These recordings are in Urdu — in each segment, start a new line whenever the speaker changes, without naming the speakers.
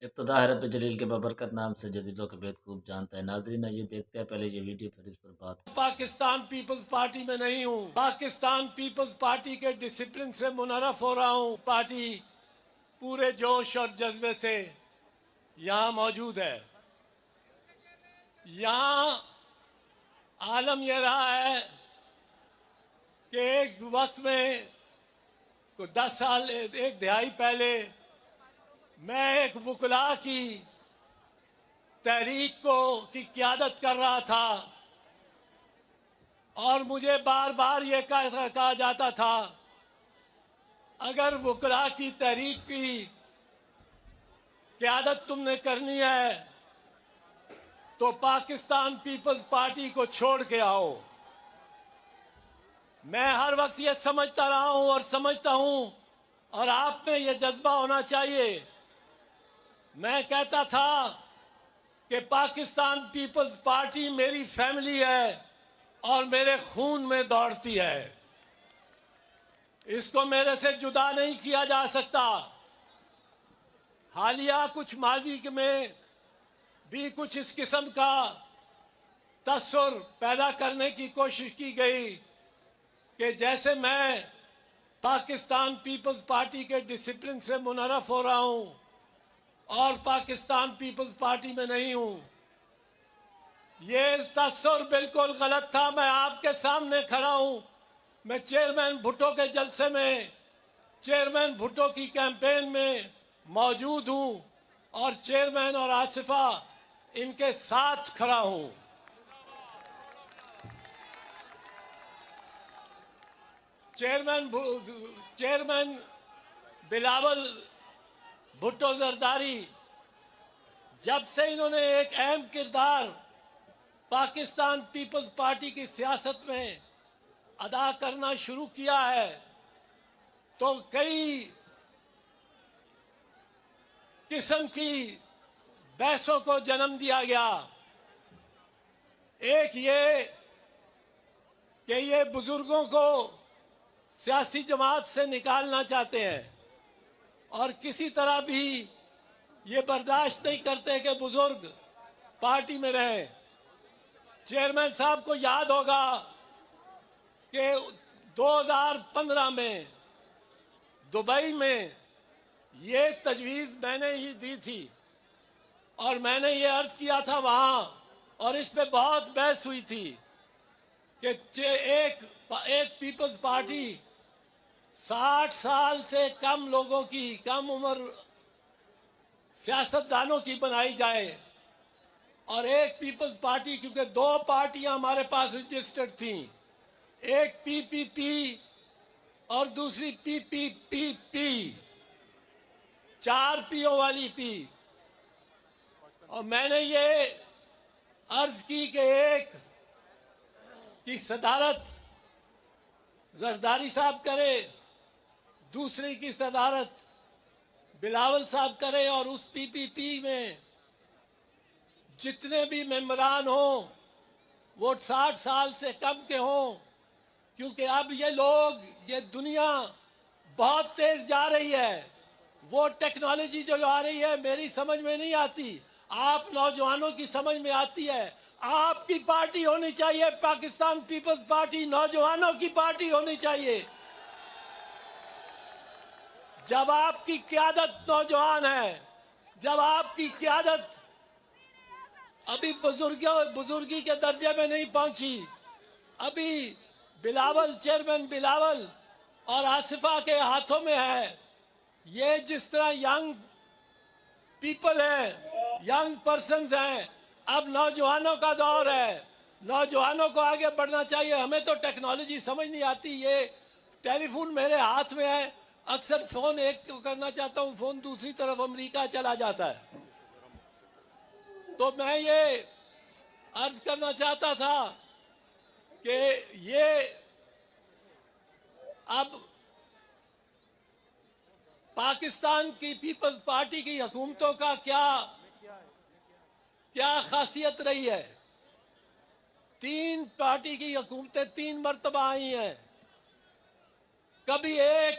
ابتدا ہے رب جلیل کے بابرکت نام سے جدیدوں کے بید خوب جانتا ہے۔ ناظرین یہ دیکھتے ہیں پہلے یہ ویڈیو پھر اس پر بات۔
پاکستان پیپلز پارٹی میں نہیں ہوں، پاکستان پیپلز پارٹی کے ڈسپلن سے منحرف ہو رہا ہوں۔ پارٹی پورے جوش اور جذبے سے یہاں موجود ہے۔ یہاں عالم یہ رہا ہے کہ ایک وقت میں 10 سال ایک دہائی پہلے میں ایک وکلاء کی تحریک کی قیادت کر رہا تھا اور مجھے بار بار یہ کہا جاتا تھا اگر وکلاء کی تحریک کی قیادت تم نے کرنی ہے تو پاکستان پیپلز پارٹی کو چھوڑ کے آؤ۔ میں ہر وقت یہ سمجھتا رہا ہوں اور سمجھتا ہوں، اور آپ میں یہ جذبہ ہونا چاہیے۔ میں کہتا تھا کہ پاکستان پیپلز پارٹی میری فیملی ہے اور میرے خون میں دوڑتی ہے، اس کو میرے سے جدا نہیں کیا جا سکتا۔ حالیہ کچھ ماضی میں بھی کچھ اس قسم کا تصور پیدا کرنے کی کوشش کی گئی کہ جیسے میں پاکستان پیپلز پارٹی کے ڈسپلن سے منحرف ہو رہا ہوں اور پاکستان پیپلز پارٹی میں نہیں ہوں۔ یہ تصور بالکل غلط تھا۔ میں آپ کے سامنے کھڑا ہوں، میں چیئرمین بھٹو کے جلسے میں، چیئرمین بھٹو کی کیمپین میں موجود ہوں اور چیئرمین اور آصفہ ان کے ساتھ کھڑا ہوں۔ چیئرمین بلاول بھٹو زرداری جب سے انہوں نے ایک اہم کردار پاکستان پیپلز پارٹی کی سیاست میں ادا کرنا شروع کیا ہے تو کئی قسم کی بحثوں کو جنم دیا گیا۔ ایک یہ کہ یہ بزرگوں کو سیاسی جماعت سے نکالنا چاہتے ہیں اور کسی طرح بھی یہ برداشت نہیں کرتے کہ بزرگ پارٹی میں رہیں۔ چیئرمین صاحب کو یاد ہوگا کہ 2015 میں دبئی میں یہ تجویز میں نے ہی دی تھی اور میں نے یہ عرض کیا تھا وہاں، اور اس پہ بہت بحث ہوئی تھی کہ ایک پیپلز پارٹی 60 سال سے کم لوگوں کی، کم عمر سیاستدانوں کی بنائی جائے، اور ایک پیپلز پارٹی، کیونکہ 2 پارٹیاں ہمارے پاس رجسٹرڈ تھیں، ایک پی پی پی اور دوسری پی پی پی پی، 4 پیوں والی پی۔ اور میں نے یہ عرض کی کہ ایک کی صدارت زرداری صاحب کرے، دوسری کی صدارت بلاول صاحب کرے، اور اس پی پی پی میں جتنے بھی ممبران ہوں وہ 60 سال سے کم کے ہوں، کیونکہ اب یہ لوگ، یہ دنیا بہت تیز جا رہی ہے۔ وہ ٹیکنالوجی جو آ رہی ہے میری سمجھ میں نہیں آتی، آپ نوجوانوں کی سمجھ میں آتی ہے۔ آپ کی پارٹی ہونی چاہیے، پاکستان پیپلز پارٹی نوجوانوں کی پارٹی ہونی چاہیے۔ جب آپ کی قیادت نوجوان ہے، جب آپ کی قیادت ابھی بزرگی کے درجے میں نہیں پہنچی، ابھی بلاول، چیئرمین بلاول اور آصفہ کے ہاتھوں میں ہے، یہ جس طرح ینگ پیپل ہیں، ینگ پرسنز ہیں، اب نوجوانوں کا دور ہے، نوجوانوں کو آگے بڑھنا چاہیے۔ ہمیں تو ٹیکنالوجی سمجھ نہیں آتی، یہ ٹیلی فون میرے ہاتھ میں ہے، اکثر فون ایک کو کرنا چاہتا ہوں، فون دوسری طرف امریکہ چلا جاتا ہے۔ تو میں یہ عرض کرنا چاہتا تھا کہ یہ اب پاکستان کی پیپلز پارٹی کی حکومتوں کا کیا خاصیت رہی ہے۔ 3 پارٹی کی حکومتیں 3 مرتبہ آئی ہیں، کبھی ایک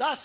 10